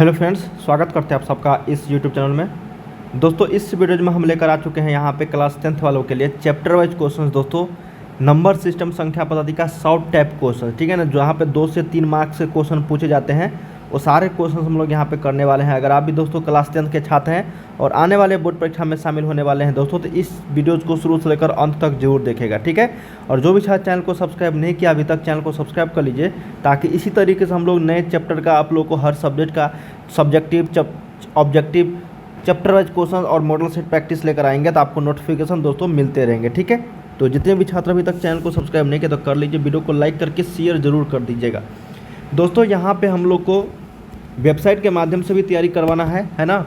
Hello friends, स्वागत करते हैं आप सबका इस यूट्यूब चैनल में। दोस्तों इस वीडियो में हम लेकर आ चुके हैं यहाँ पे क्लास 10th वालों के लिए चैप्टर वाइज क्वेश्चंस। दोस्तों नंबर सिस्टम संख्या पद्धति का शॉर्ट टाइप क्वेश्चन, ठीक है ना, जहाँ पे 2 से 3 मार्क्स के क्वेश्चन पूछे जाते हैं, वो सारे क्वेश्चन हम लोग यहाँ पे करने वाले हैं। अगर आप भी दोस्तों क्लास 10th के छात्र हैं और आने वाले बोर्ड परीक्षा में शामिल होने वाले हैं दोस्तों, तो इस वीडियो को शुरू से लेकर अंत तक जरूर देखेगा, ठीक है। और जो भी छात्र चैनल को सब्सक्राइब नहीं किया अभी तक, चैनल को सब्सक्राइब कर लीजिए, ताकि इसी तरीके से हम लोग नए चैप्टर का आप लोग को हर सब्जेक्ट का subjective objective chapter wise question और मॉडल सेट प्रैक्टिस लेकर आएंगे, तो आपको नोटिफिकेशन दोस्तों मिलते रहेंगे, ठीक है। तो जितने भी छात्र अभी तक चैनल को सब्सक्राइब नहीं किया तो कर लीजिए, वीडियो को लाइक करके शेयर जरूर कर दीजिएगा। दोस्तों यहाँ पे हम लोग को वेबसाइट के माध्यम से भी तैयारी करवाना है ना,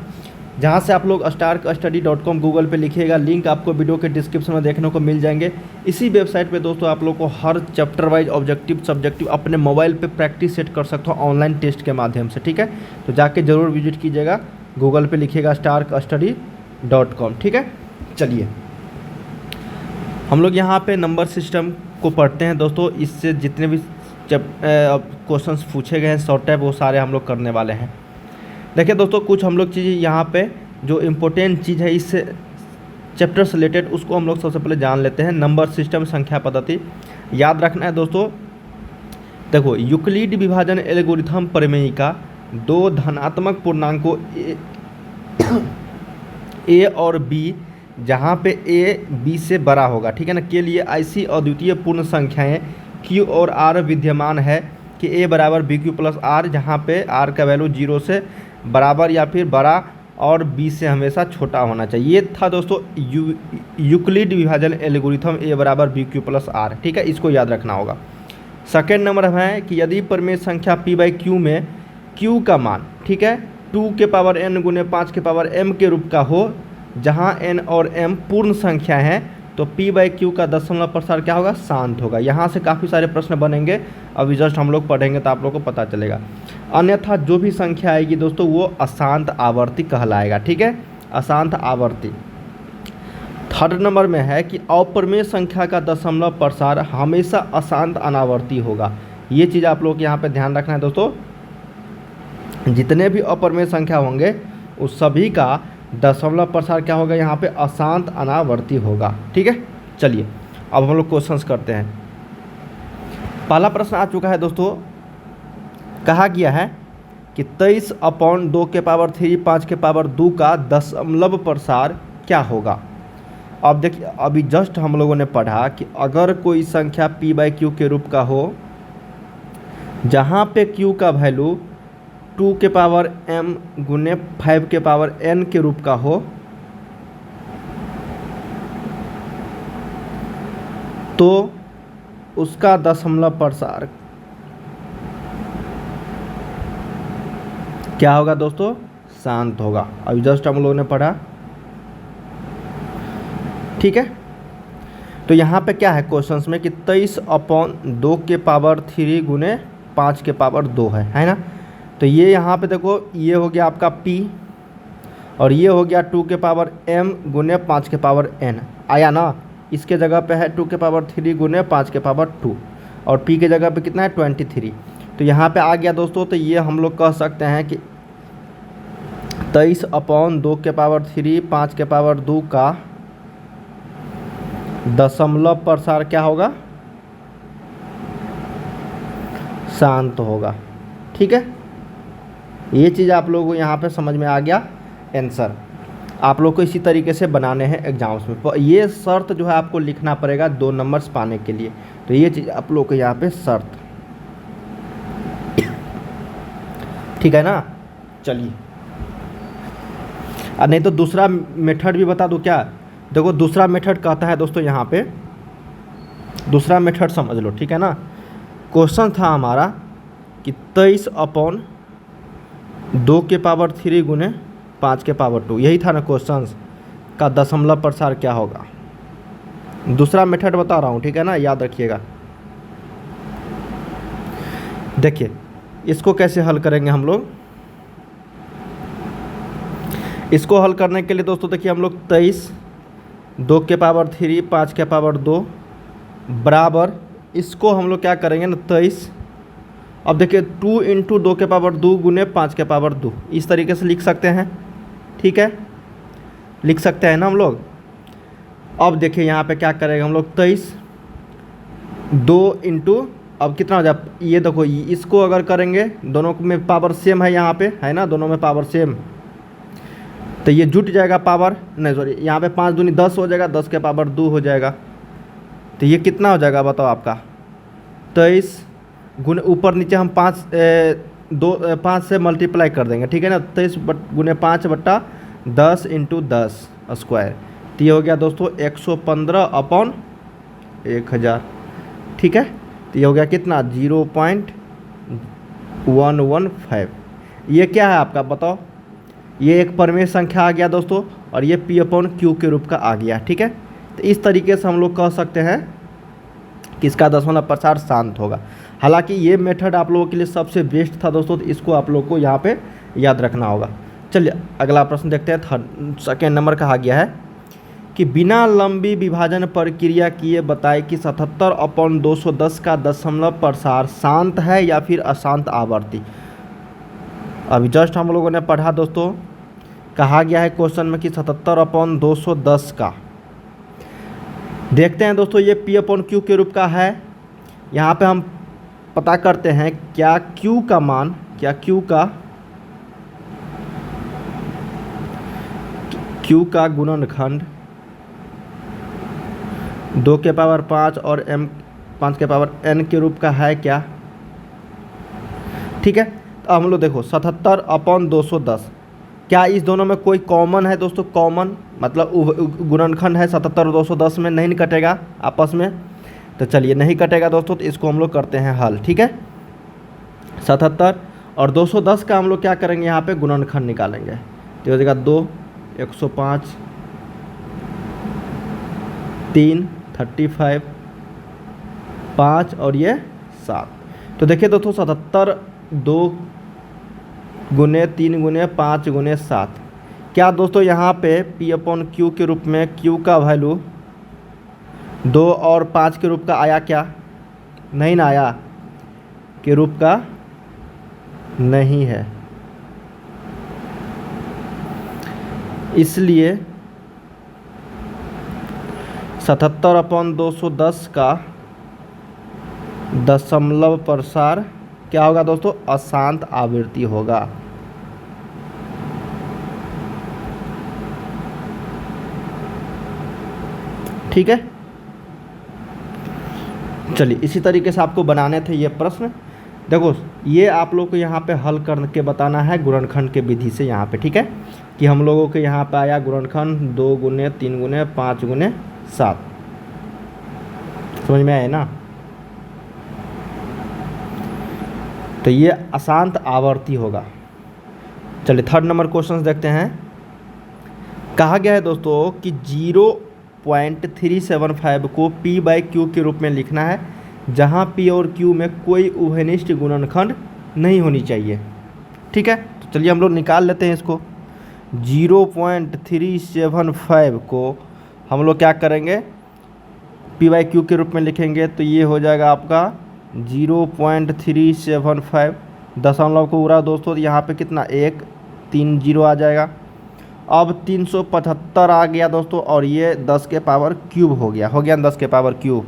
जहाँ से आप लोग starkstudy.com गूगल पे लिखिएगा, लिंक आपको वीडियो के डिस्क्रिप्शन में देखने को मिल जाएंगे। इसी वेबसाइट पे दोस्तों आप लोग को हर चैप्टर वाइज ऑब्जेक्टिव सब्जेक्टिव अपने मोबाइल पे प्रैक्टिस सेट कर सकते हो ऑनलाइन टेस्ट के माध्यम से, ठीक है। तो जाके ज़रूर विजिट कीजिएगा, गूगल पे लिखिएगा starkstudy.com, ठीक है। चलिए हम लोग यहाँ पे नंबर सिस्टम को पढ़ते हैं दोस्तों। इससे जितने भी क्वेश्चंस पूछे गए हैं शॉर्ट टाइप, वो सारे हम लोग करने वाले हैं। देखिए दोस्तों, कुछ हम लोग चीज़ें यहाँ पे जो इम्पोर्टेंट चीज़ है इस चैप्टर से रिलेटेड, उसको हम लोग सबसे पहले जान लेते हैं। नंबर सिस्टम संख्या पद्धति याद रखना है दोस्तों। देखो, यूक्लिड विभाजन एल्गोरिथम प्रमेय का 2 धनात्मक पूर्णांकों ए और बी, जहाँ पे ए बी से बड़ा होगा, ठीक है ना, के लिए ऐसी अद्वितीय पूर्ण संख्याएं क्यू और आर विद्यमान है कि ए बराबर बी क्यू प्लस आर, जहाँ पे आर का वैल्यू 0 से बराबर या फिर बड़ा और बी से हमेशा छोटा होना चाहिए। ये था दोस्तों यूक्लिड विभाजन एल्गोरिथम ए बराबर बी क्यू प्लस आर, ठीक है, इसको याद रखना होगा। सेकेंड नंबर है कि यदि प्रमेय संख्या पी बाई क्यू में क्यू का मान, ठीक है, 2 के पावर n गुने 5 के पावर m के रूप का हो, जहाँ n और m पूर्ण संख्या हैं, तो p बाई क्यू का दशमलव प्रसार क्या होगा, शांत होगा। यहाँ से काफ़ी सारे प्रश्न बनेंगे, अभी जस्ट हम लोग पढ़ेंगे तो आप लोग को पता चलेगा। अन्यथा जो भी संख्या आएगी दोस्तों वो अशांत आवर्ती कहलाएगा, ठीक है, अशांत आवर्ती। थर्ड नंबर में है कि अप्रमेय संख्या का दशमलव प्रसार हमेशा अशांत अनावर्ती होगा। ये चीज़ आप लोग यहाँ पर ध्यान रखना है दोस्तों। जितने भी अप्रमेय संख्या होंगे उस सभी का दशमलव प्रसार क्या होगा, यहाँ पे अशांत अनावर्ती होगा, ठीक है। चलिए अब हम लोग क्वेश्चंस करते हैं। पहला प्रश्न आ चुका है दोस्तों, कहा गया है कि 23/2 के पावर 3 5 के पावर 2 का दशमलव प्रसार क्या होगा। अब देखिए, अभी जस्ट हम लोगों ने पढ़ा कि अगर कोई संख्या p बाई क्यू के रूप का हो, जहाँ पे q का वैल्यू 2 के पावर m गुने 5 के पावर n के रूप का हो, तो उसका दशमलव प्रसार क्या होगा दोस्तों, शांत होगा। अभी जस्ट हम लोगों ने पढ़ा, ठीक है। तो यहाँ पे क्या है क्वेश्चंस में कि 23/2 के पावर 3 गुने 5 के पावर 2 है ना। तो ये यहाँ पे देखो, ये हो गया आपका p और ये हो गया 2 के पावर m गुने 5 के पावर n आया ना। इसके जगह पे है 2 के पावर 3 गुने 5 के पावर 2 और p के जगह पे कितना है 23। तो यहाँ पे आ गया दोस्तों। तो ये हम लोग कह सकते हैं कि 23/2 के पावर 3 5 के पावर 2 का दशमलव प्रसार क्या होगा, शांत होगा, ठीक है। ये चीज़ आप लोगों को यहाँ पे समझ में आ गया। आंसर आप लोग को इसी तरीके से बनाने हैं एग्जाम्स में। ये शर्त जो है आपको लिखना पड़ेगा 2 नंबर्स पाने के लिए। तो ये चीज़ आप लोग को यहाँ पे शर्त, ठीक है ना। चलिए, और नहीं तो दूसरा मेथड भी बता दूं क्या। देखो दूसरा मेथड कहता है दोस्तों, यहाँ पे दूसरा मेथड समझ लो, ठीक है ना। क्वेश्चन था हमारा कि 23/2 के पावर 3 गुने 5 के पावर 2, यही था ना क्वेश्चन का दशमलव प्रसार क्या होगा। दूसरा मेथड बता रहा हूँ, ठीक है ना, याद रखिएगा। देखिए इसको कैसे हल करेंगे हम लोग। इसको हल करने के लिए दोस्तों देखिए, हम लोग 23/2 के पावर 3 5 के पावर 2 बराबर, इसको हम लोग क्या करेंगे ना, 23 अब देखिए 2 इंटू 2 के पावर 2 गुने 5 के पावर 2, इस तरीके से लिख सकते हैं। ठीक है, लिख सकते हैं ना हम लोग। अब देखिए यहाँ पे क्या करेंगे हम लोग, 23 2 इंटू, अब कितना हो जाए, ये देखो इसको अगर करेंगे, दोनों में पावर सेम है यहाँ पे, है ना, दोनों में पावर सेम, तो ये जुट जाएगा पावर, नहीं सॉरी, यहाँ पे 5 दूनी 10 हो जाएगा, 10 के पावर 2 हो जाएगा। तो ये कितना हो जाएगा बताओ आपका, 23 गुने, ऊपर नीचे हम 5 से मल्टीप्लाई कर देंगे, ठीक है ना, 23 गुने 5 बट्टा 10 इंटू 10 स्क्वायर। तो ये हो गया दोस्तों 115/1000। ठीक है, तो ये हो गया कितना, 0.115। ये क्या है आपका बताओ, ये एक परिमेय संख्या आ गया दोस्तों, और ये P/Q के रूप का आ गया। ठीक है, तो इस तरीके से हम लोग कह सकते हैं कि इसका दशमलव प्रसार शांत होगा। हालांकि ये मेथड आप लोगों के लिए सबसे बेस्ट था दोस्तों, तो इसको आप लोगों को यहाँ पे याद रखना होगा। चलिए अगला प्रश्न देखते हैं। सेकेंड नंबर कहा गया है कि बिना लंबी विभाजन प्रक्रिया किए बताए कि 77/210 का दशमलव प्रसार शांत है या फिर अशांत आवर्ती। अभी जस्ट हम लोगों ने पढ़ा दोस्तों, कहा गया है क्वेश्चन में कि 77/210 का, देखते हैं दोस्तों ये P/Q के रूप का है। यहाँ पे हम पता करते हैं क्या Q का मान, क्या Q का गुणनखंड 2 के पावर 5 और m 5 के पावर n के रूप का है क्या। ठीक है, तो हम लोग देखो 77/210, क्या इस दोनों में कोई कॉमन है दोस्तों, कॉमन मतलब गुणनखंड है 77 और 210 में, नहीं कटेगा आपस में, तो चलिए नहीं कटेगा दोस्तों, तो इसको हम लोग करते हैं हल। ठीक है, 77 और 210 का हम लोग क्या करेंगे, यहाँ पे गुणनखंड निकालेंगे, तो हो जाएगा 2 105 3 35 5 और ये 7। तो देखिए दोस्तों 77 2 गुने 3 गुने 5 गुने 7, क्या दोस्तों यहाँ पे P/Q के रूप में Q का वैल्यू 2 और 5 के रूप का आया क्या, नहीं ना आया, के रूप का नहीं है, इसलिए 77/210 का दशमलव प्रसार क्या होगा दोस्तों, अशांत आवृत्ति होगा। ठीक है, चलिए इसी तरीके से आपको बनाने थे ये प्रश्न। देखो ये आप लोग को यहाँ पे हल करके बताना है गुणनखंड के विधि से यहाँ पे। ठीक है, कि हम लोगों के यहाँ पे आया गुणनखंड 2 गुने 3 गुने 5 गुने 7, समझ में आया ना। तो ये अशांत आवर्ती होगा। चलिए थर्ड नंबर क्वेश्चन देखते हैं। कहा गया है दोस्तों कि 0.375 को P/Q के रूप में लिखना है, जहाँ P और Q में कोई उभयनिष्ठ गुणनखंड नहीं होनी चाहिए। ठीक है, तो चलिए हम लोग निकाल लेते हैं इसको। 0.375 को हम लोग क्या करेंगे, P/Q के रूप में लिखेंगे, तो ये हो जाएगा आपका 0.375, दशमलव को उड़ा दोस्तों, यहाँ पे कितना 1 3 0 आ जाएगा। अब 375 आ गया दोस्तों, और ये 10 के पावर क्यूब हो गया 10 के पावर क्यूब।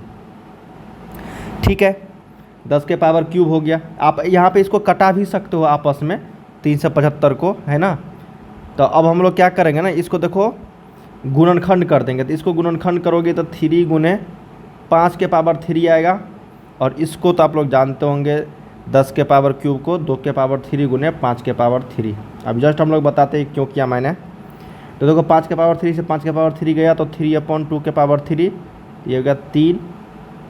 ठीक है, 10 के पावर क्यूब हो गया। आप यहाँ पे इसको कटा भी सकते हो आपस में 375 को, है ना। तो अब हम लोग क्या करेंगे ना, इसको देखो गुणनखंड कर देंगे, तो इसको गुणनखंड करोगे तो 3 गुने 5 के पावर 3 आएगा, और इसको तो आप लोग जानते होंगे 10 के पावर क्यूब को 2 के पावर 3 गुने 5 के पावर 3। अब जस्ट हम लोग बताते हैं क्यों किया मैंने। तो देखो 5 के पावर 3 से 5 के पावर 3 गया, तो 3/2 के पावर 3, ये हो गया 3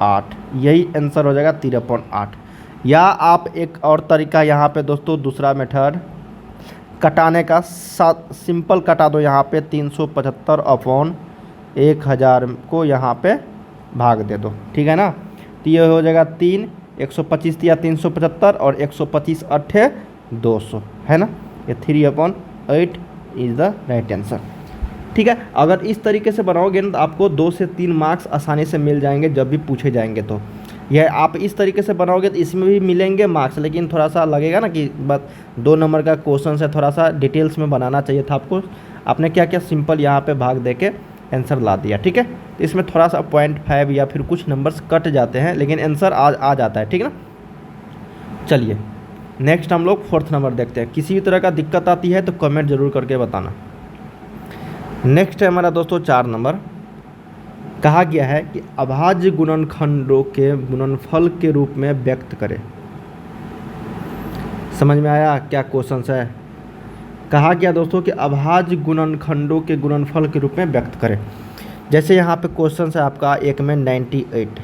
8, यही आंसर हो जाएगा 3/8। या आप एक और तरीका यहाँ पे दोस्तों, दूसरा मेथड कटाने का, सिंपल कटा दो यहाँ पे 375/1000 को यहाँ पे भाग दे दो। ठीक है ना, तो ये हो जाएगा 3 125 या 375 और 125 8 200, है ना, ये 3/8 इज़ द राइट आंसर। ठीक है, अगर इस तरीके से बनाओगे ना तो आपको 2 से 3 मार्क्स आसानी से मिल जाएंगे जब भी पूछे जाएंगे तो। यह आप इस तरीके से बनाओगे तो इसमें भी मिलेंगे मार्क्स, लेकिन थोड़ा सा लगेगा ना कि बस 2 नंबर का क्वेश्चन है, थोड़ा सा डिटेल्स में बनाना चाहिए था आपको। आपने क्या क्या सिंपल यहाँ पे भाग दे के आंसर ला दिया, ठीक है। तो इसमें थोड़ा सा 0.5 या फिर कुछ नंबर्स कट जाते हैं, लेकिन आंसर आ जाता है, ठीक है ना। चलिए नेक्स्ट हम लोग 4th नंबर देखते हैं। किसी भी तरह का दिक्कत आती है तो कमेंट जरूर करके बताना। नेक्स्ट है हमारा दोस्तों 4 नंबर। कहा गया है कि अभाज्य गुणनखंडों के गुणनफल के रूप में व्यक्त करें। समझ में आया क्या क्वेश्चन है? कहा गया दोस्तों कि अभाज्य गुणनखंडों के गुणनफल के रूप में व्यक्त करें। जैसे यहाँ पे क्वेश्चन है आपका एक में 98,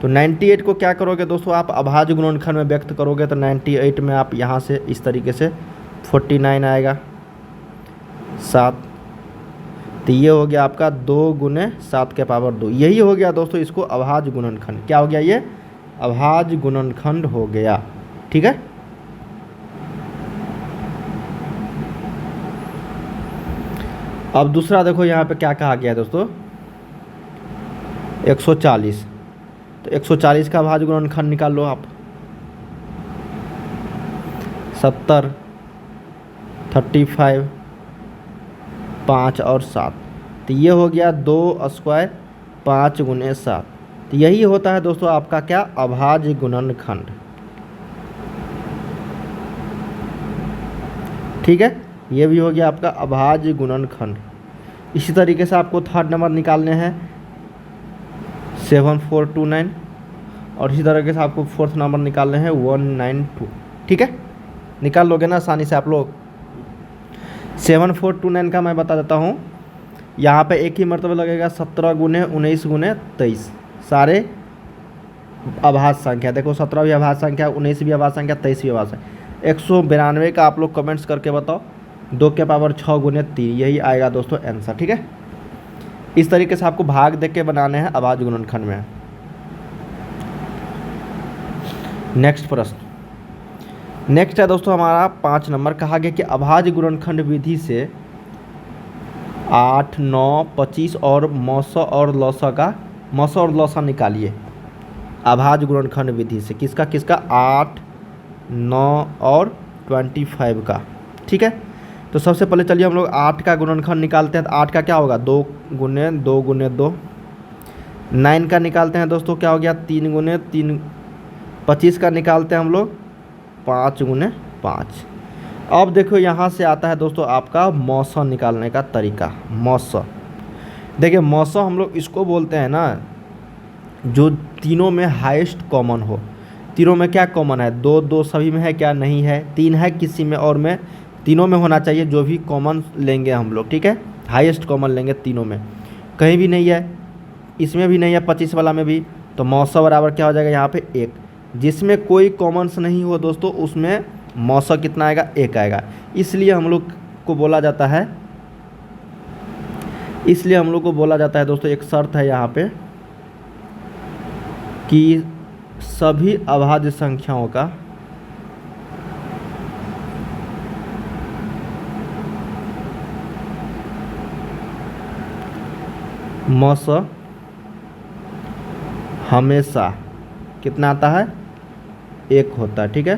तो 98 को क्या करोगे दोस्तों, आप अभाज्य गुणनखंड में व्यक्त करोगे तो 98 में आप यहाँ से इस तरीके से 49 आएगा 7, तो ये हो गया आपका 2 गुने 7 के पावर 2। यही हो गया दोस्तों इसको अभाज्य गुणनखंड। क्या हो गया? ये अभाज्य गुणनखंड हो गया, ठीक है। अब दूसरा देखो यहाँ पे क्या कहा गया है दोस्तों, 140। तो 140 का अभाज्य गुणनखंड निकाल लो आप। 70, 35, 5 और 7, तो ये हो गया 2 स्क्वायर 5 गुने 7। तो यही होता है दोस्तों आपका क्या, अभाज्य गुणनखंड, ठीक है। ये भी हो गया आपका अभाज्य गुणनखंड। इसी तरीके से आपको 3rd नंबर निकालने हैं 7429, और इसी तरीके से आपको 4th नंबर निकालने हैं 192, ठीक है। निकाल लोगे ना आसानी से आप लोग। 7429 का मैं बता देता हूँ, यहाँ पे एक ही मरतबा लगेगा 17 गुने 19 गुने 23, सारे अभाज्य संख्या। देखो 17 भी अभाज्य संख्या, 19 भी अभाज्य संख्या, 23 भी अभाज्य संख्या। 192 का आप लोग कमेंट्स करके बताओ, 2 के पावर 6 गुने 3, यही आएगा दोस्तों आंसर, ठीक है। इस तरीके से आपको भाग देख के बनाने हैं अभाज्य गुणनखंड में। नेक्स्ट प्रश्न, नेक्स्ट है दोस्तों हमारा 5 नंबर। कहा गया कि अभाज्य गुणनखंड विधि से 8, 9, 25 और मौसा और लौसा निकालिए। अभाज्य गुणनखंड विधि से किसका किसका, 8, 9 और 25 का, ठीक है। तो सबसे पहले चलिए हम लोग 8 का गुणनखंड निकालते हैं। तो 8 का क्या होगा, 2 गुने 2 गुने 2। 9 का निकालते हैं दोस्तों, क्या हो गया, 3 गुने 3। 25 का निकालते हैं हम लोग 5 गुने 5। अब देखो यहाँ से आता है दोस्तों आपका मौसा निकालने का तरीका। मौसा, देखिए मौसा हम लोग इसको बोलते हैं ना, जो तीनों में हाईएस्ट कॉमन हो। तीनों में क्या कॉमन है, 2 2 सभी में है क्या, नहीं है। 3 है किसी में और में, तीनों में होना चाहिए। जो भी कॉमन लेंगे हम लोग, ठीक है, हाईएस्ट कॉमन लेंगे तीनों में। कहीं भी नहीं है, इसमें भी नहीं है, 25 वाला में भी। तो मौसा बराबर क्या हो जाएगा यहाँ पे 1। जिसमें कोई कॉमन्स नहीं हो दोस्तों, उसमें मौसा कितना आएगा, 1 आएगा। इसलिए हम लोग को बोला जाता है, दोस्तों एक शर्त है यहाँ पे कि सभी अभाज्य संख्याओं का मौसा हमेशा कितना आता है, 1 होता है, ठीक है।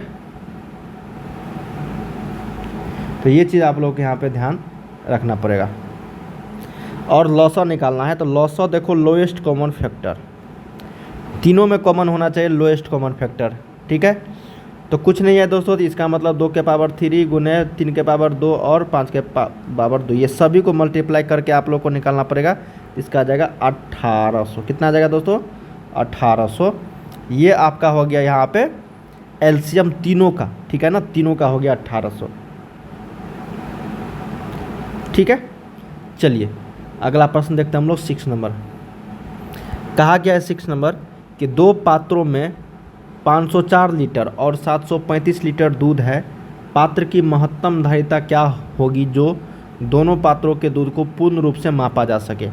तो ये चीज़ आप लोग के यहाँ पे ध्यान रखना पड़ेगा। और लौसा निकालना है, तो लौसा देखो लोएस्ट कॉमन फैक्टर, तीनों में कॉमन होना चाहिए लोएस्ट कॉमन फैक्टर, ठीक है। तो कुछ नहीं है दोस्तों, तो इसका मतलब 2 के पावर 3 गुने 3 के पावर 2 और 5 के पावर 2, ये सभी को मल्टीप्लाई करके आप लोग को निकालना पड़ेगा। इसका आ जाएगा 1800। कितना आ जाएगा दोस्तों, 1800। ये आपका हो गया यहाँ पे एलसीएम तीनों का, ठीक है ना, तीनों का हो गया 1800, ठीक है। चलिए अगला प्रश्न देखते हैं हम लोग 6 नंबर। कहा गया है 6 नंबर कि 2 पात्रों में 504 लीटर और 735 लीटर दूध है। पात्र की महत्तम धारिता क्या होगी जो दोनों पात्रों के दूध को पूर्ण रूप से मापा जा सके।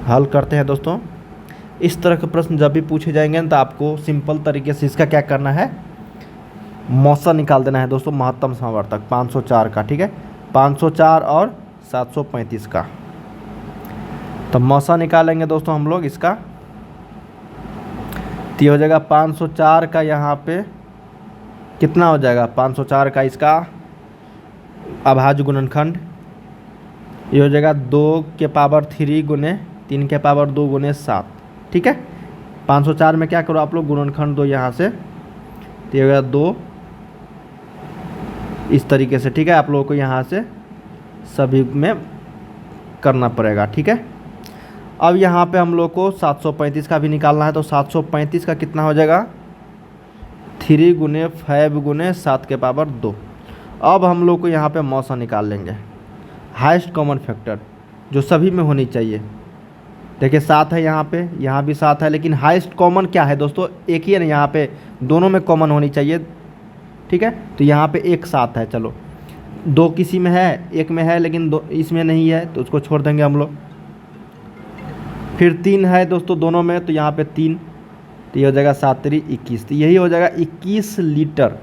हल करते हैं दोस्तों। इस तरह के प्रश्न जब भी पूछे जाएंगे तो आपको सिंपल तरीके से इसका क्या करना है, मौसा निकाल देना है दोस्तों, महत्तम समवर्तक 504 का, ठीक है, 504 और 735 का। तो मौसा निकालेंगे दोस्तों हम लोग इसका। तो ये हो जाएगा 504 का यहाँ पे कितना हो जाएगा, 504 का इसका अभाज्य गुणनखंड ये हो जाएगा 2 के पावर 3 गुने 3 के पावर 2 गुने 7। ठीक है, 504 में क्या करो आप लोग, गुणनखंड दो यहाँ से, तो ये हो गया 2 इस तरीके से। ठीक है, आप लोगों को यहाँ से सभी में करना पड़ेगा। ठीक है, अब यहाँ पे हम लोग को 735 का भी निकालना है, तो 735 का कितना हो जाएगा, 3 गुने 5 गुने 7 के पावर 2। अब हम लोग को यहाँ पे मौसा निकाल लेंगे, हाईएस्ट कॉमन फैक्टर जो सभी में होनी चाहिए। देखिए 7 है यहाँ पे, यहाँ भी 7 है, लेकिन हाईएस्ट कॉमन क्या है दोस्तों, एक ही है ना, यहाँ पे दोनों में कॉमन होनी चाहिए। ठीक है, तो यहाँ पे एक 7 है, चलो 2 किसी में है, एक में है, लेकिन 2 इसमें नहीं है, तो उसको छोड़ देंगे हम लोग। फिर 3 है दोस्तों दोनों में, तो यहाँ पे 3, तो ये हो जाएगा 7 3 21, तो यही हो जाएगा 21 लीटर।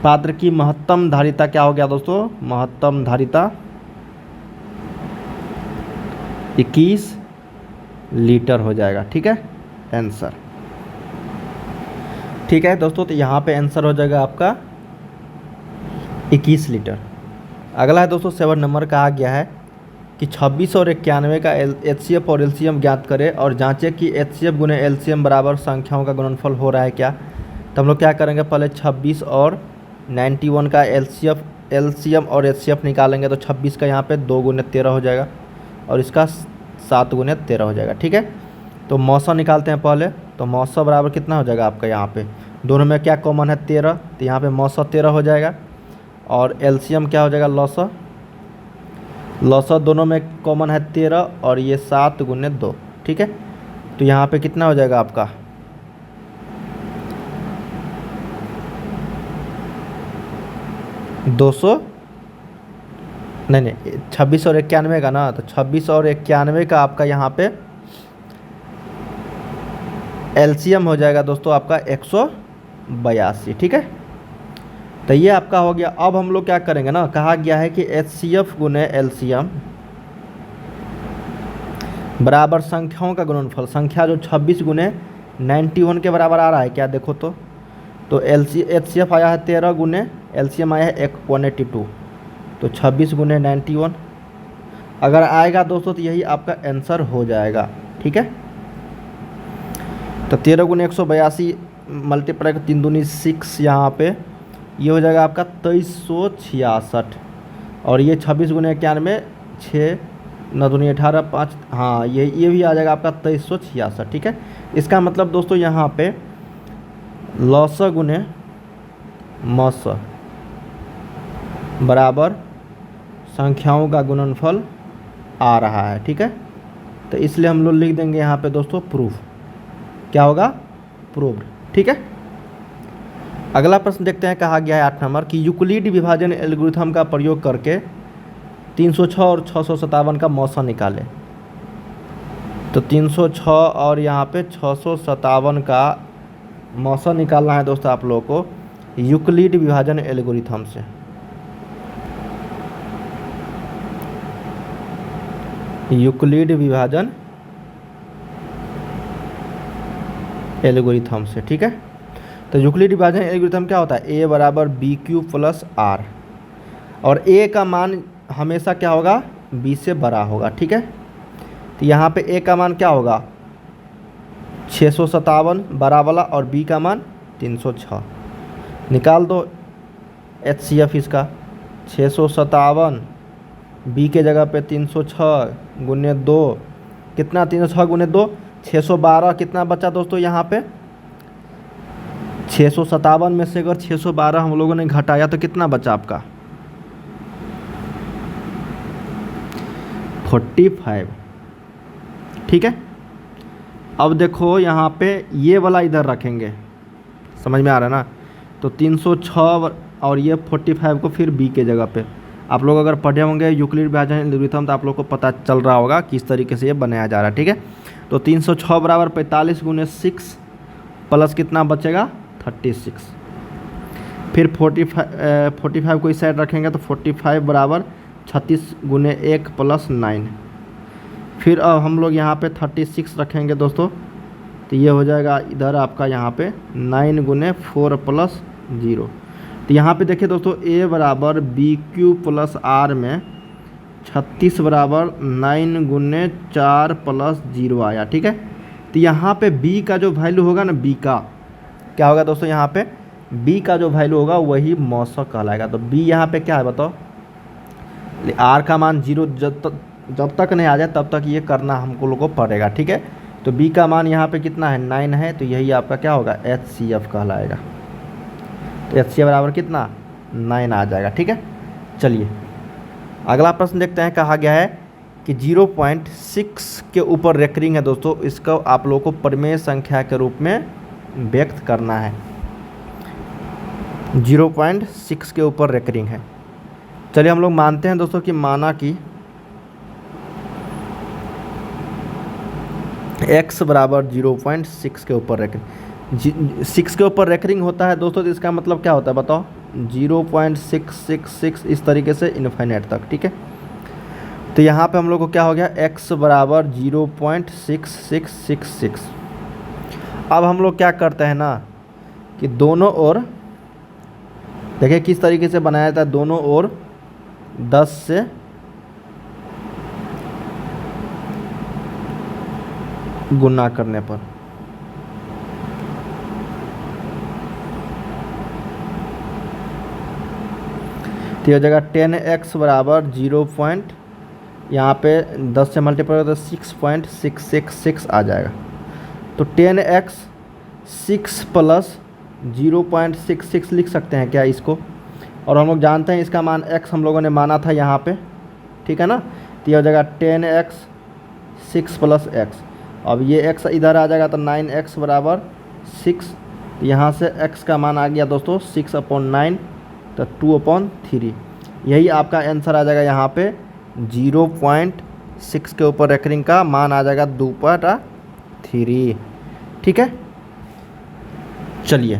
पात्र की महत्तम धारिता क्या हो गया दोस्तों, महत्तम धारिता 21 लीटर हो जाएगा। ठीक है, आंसर। ठीक है दोस्तों, तो यहाँ पे आंसर हो जाएगा आपका 21 लीटर। अगला है दोस्तों 7 नंबर, कहा गया है कि 26 और 91 का HCF और LCM ज्ञात करें और जांचें कि HCF गुने LCM बराबर संख्याओं का गुणनफल हो रहा है क्या। तो हम लोग क्या करेंगे, पहले 26 और 91 का LCM और HCF निकालेंगे, तो 26 का यहाँ पे 2 गुने 13 हो जाएगा और इसका 7 गुने 13 हो जाएगा। ठीक है, तो मौसा निकालते हैं पहले, तो मौसा बराबर कितना हो जाएगा आपका, यहाँ पे दोनों में क्या कॉमन है 13, तो यहाँ पे मौसा 13 हो जाएगा। और LCM क्या हो जाएगा, लौसा दोनों में कॉमन है 13 और ये 7 गुने 2। ठीक है, तो यहाँ पे कितना हो जाएगा आपका, नहीं 26 और 91 का ना, तो 26 और 91 का आपका यहाँ पे LCM हो जाएगा दोस्तों आपका 182। ठीक है, तो ये आपका हो गया। अब हम लोग क्या करेंगे ना, कहा गया है कि HCF गुने LCM बराबर संख्याओं का गुणनफल, संख्या जो 26 गुने 91 के बराबर आ रहा है क्या, देखो तो HCF आया है 13 गुने LCM आया है 182, तो 26 गुने 91 अगर आएगा दोस्तों तो यही आपका आंसर हो जाएगा। ठीक है, तो 13 गुने 182 मल्टीप्लाई 3 दूनी 6, यहाँ पे ये हो जाएगा आपका 2366 और ये 26 गुने 91 6 9 दूनी 18 5, हाँ ये भी आ जाएगा आपका 2366। ठीक है, इसका मतलब दोस्तों यहाँ पे लौसा गुने मौसा बराबर संख्याओं का गुणनफल आ रहा है। ठीक है, तो इसलिए हम लोग लिख देंगे यहाँ पे दोस्तों प्रूफ, क्या होगा, प्रूव्ड। ठीक है, अगला प्रश्न देखते हैं, कहा गया है 8 नंबर कि यूक्लिड विभाजन एल्गोरिथम का प्रयोग करके 306 और 657 का मौसा निकाले। तो 306 और यहाँ पे 657 का मौसा निकालना है दोस्तों आप लोगों को यूक्लिड विभाजन एल्गोरिथम से। यूक्लिड विभाजन एल्गोरिथम से। ठीक है, तो यूक्लिड विभाजन एल्गोरिथम क्या होता है, a बराबर BQ प्लस R और a का मान हमेशा क्या होगा, b से बड़ा होगा। ठीक है, तो यहाँ पे a का मान क्या होगा 657 बड़ा वाला और b का मान 306। निकाल दो HCF इसका, 657 b के जगह पे 306 गुने 2, कितना 306 गुने 2 612, कितना बचा दोस्तों यहाँ पे 657 में से अगर 612 हम लोगों ने घटाया तो कितना बचा आपका 45। ठीक है, अब देखो यहाँ पे ये वाला इधर रखेंगे, समझ में आ रहा है ना, तो 306 और ये 45 को फिर b के जगह पे, आप लोग अगर पढ़े होंगे यूक्लिड विभाजन एल्गोरिथम तो आप लोग को पता चल रहा होगा किस तरीके से ये बनाया जा रहा है। ठीक है, तो 306 बराबर 45 गुने 6 प्लस कितना बचेगा 36, फिर 45 को इस साइड रखेंगे तो 45 बराबर 36 गुने 1 प्लस 9, फिर अब हम लोग यहाँ पे 36 रखेंगे दोस्तों, तो ये हो जाएगा इधर आपका यहाँ पे 9 गुने 4 प्लस 0। तो यहाँ पे देखिए दोस्तों a बराबर बी क्यू प्लस आर में 36 बराबर 9 गुने 4 प्लस 0 आया। ठीक है, तो यहाँ पे b का जो वैल्यू होगा ना, b का क्या होगा दोस्तों, यहाँ पे b का जो वैल्यू होगा वही मौसक कहलाएगा। तो b यहाँ पे क्या है बताओ, r का मान 0 जब तक नहीं आ जाए तब तक ये करना हमको लोगों को पड़ेगा। ठीक है, तो b का मान यहाँ पे कितना है, 9 है, तो यही आपका क्या होगा, HCF कहलाएगा। तो HCF बराबर कितना, 9 आ जाएगा। ठीक है, चलिए अगला प्रश्न देखते हैं। कहा गया है कि 0.6 के ऊपर रेकरिंग है दोस्तों, इसको आप लोगों को परिमेय संख्या के रूप में व्यक्त करना है। 0.6 के ऊपर रेकरिंग है। चलिए हम लोग मानते हैं दोस्तों कि माना कि x बराबर 0.6 के ऊपर रेकरिंग, 6 के ऊपर रेकरिंग होता है दोस्तों, तो इसका मतलब क्या होता है बताओ, 0.666 इस तरीके से इनफाइनाइट तक। ठीक है, तो यहाँ पे हम लोग को क्या हो गया, x बराबर 0.6666। अब हम लोग क्या करते हैं ना कि दोनों ओर देखिए किस तरीके से बनाया था, दोनों ओर 10 से गुना करने पर तो यह जगह 10x बराबर 0. यहाँ पे 10 से मल्टीप्लाई तो 6.666 आ जाएगा। तो 10x 6 प्लस 0.66 लिख सकते हैं क्या इसको, और हम लोग जानते हैं इसका मान x हम लोगों ने माना था यहाँ पे। ठीक है ना, तो यह जगह 10x 6 प्लस x, अब ये x इधर आ जाएगा तो 9x बराबर 6, यहाँ से x का मान आ गया दोस्तों 6/9, तो 2/3। यही आपका आंसर आ जाएगा यहाँ पे 0.6 के ऊपर रेकरिंग का मान आ जाएगा 2/3। ठीक है, चलिए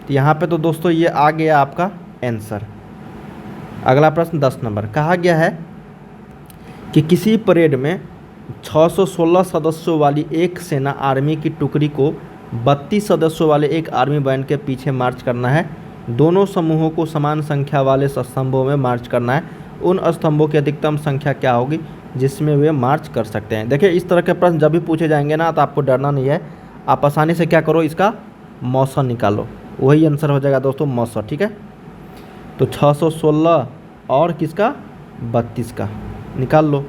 तो यहाँ पे तो दोस्तों ये आ गया आपका आंसर। अगला प्रश्न 10 नंबर, कहा गया है कि किसी परेड में 616 सदस्यों वाली एक सेना आर्मी की टुकड़ी को 32 सदस्यों वाले एक आर्मी बैंड के पीछे मार्च करना है। दोनों समूहों को समान संख्या वाले स्तंभों में मार्च करना है। उन स्तंभों की अधिकतम संख्या क्या होगी जिसमें वे मार्च कर सकते हैं। देखिए इस तरह के प्रश्न जब भी पूछे जाएंगे ना तो आपको डरना नहीं है, आप आसानी से क्या करो, इसका मौसम निकालो, वही आंसर हो जाएगा दोस्तों मौसम। ठीक है, तो 616 और किसका 32 का निकाल लो।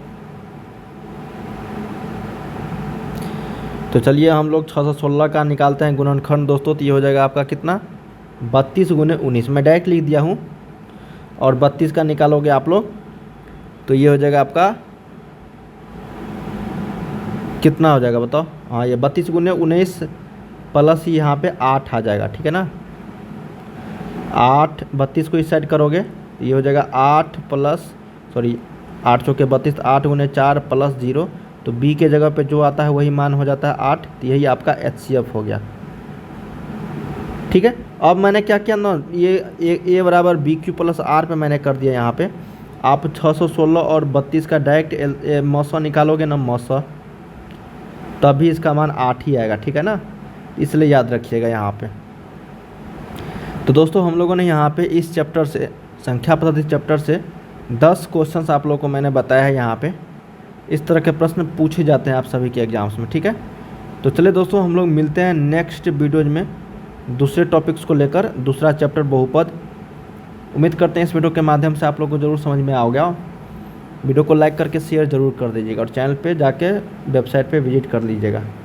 तो चलिए हम लोग 616 का निकालते हैं गुणनखंड दोस्तों, तो ये हो जाएगा आपका कितना 32 गुने 19, मैं डायरेक्ट लिख दिया हूँ, और 32 का निकालोगे आप लोग तो ये हो जाएगा आपका कितना हो जाएगा बताओ, हाँ ये 32 गुने 19 प्लस यहाँ पे 8 आ जाएगा। ठीक है ना, 8 32 को इस साइड करोगे तो ये हो जाएगा 8 चौके 32, 8 गुने 4 प्लस 0, तो b के जगह पे जो आता है वही मान हो जाता है 8, तो यही आपका HCF हो गया। ठीक है, अब मैंने क्या किया ना, ये a बराबर बी क्यू प्लस आर पे मैंने कर दिया। यहाँ पे आप 616 और 32 का डायरेक्ट मौसा निकालोगे ना मौसा, तभी इसका मान 8 ही आएगा। ठीक है ना, इसलिए याद रखिएगा यहाँ पे। तो दोस्तों हम लोगों ने यहाँ पे इस चैप्टर से, संख्या पद्धति चैप्टर से 10 क्वेश्चंस आप लोगों को मैंने बताया है। यहाँ पे इस तरह के प्रश्न पूछे जाते हैं आप सभी के एग्जाम्स में। ठीक है, तो चलिए दोस्तों हम लोग मिलते हैं नेक्स्ट वीडियोज में दूसरे टॉपिक्स को लेकर, दूसरा चैप्टर बहुपद। उम्मीद करते हैं इस वीडियो के माध्यम से आप लोगों को ज़रूर समझ में आ गया। वीडियो को लाइक करके शेयर ज़रूर कर दीजिएगा, और चैनल पे जाके वेबसाइट पे विजिट कर लीजिएगा।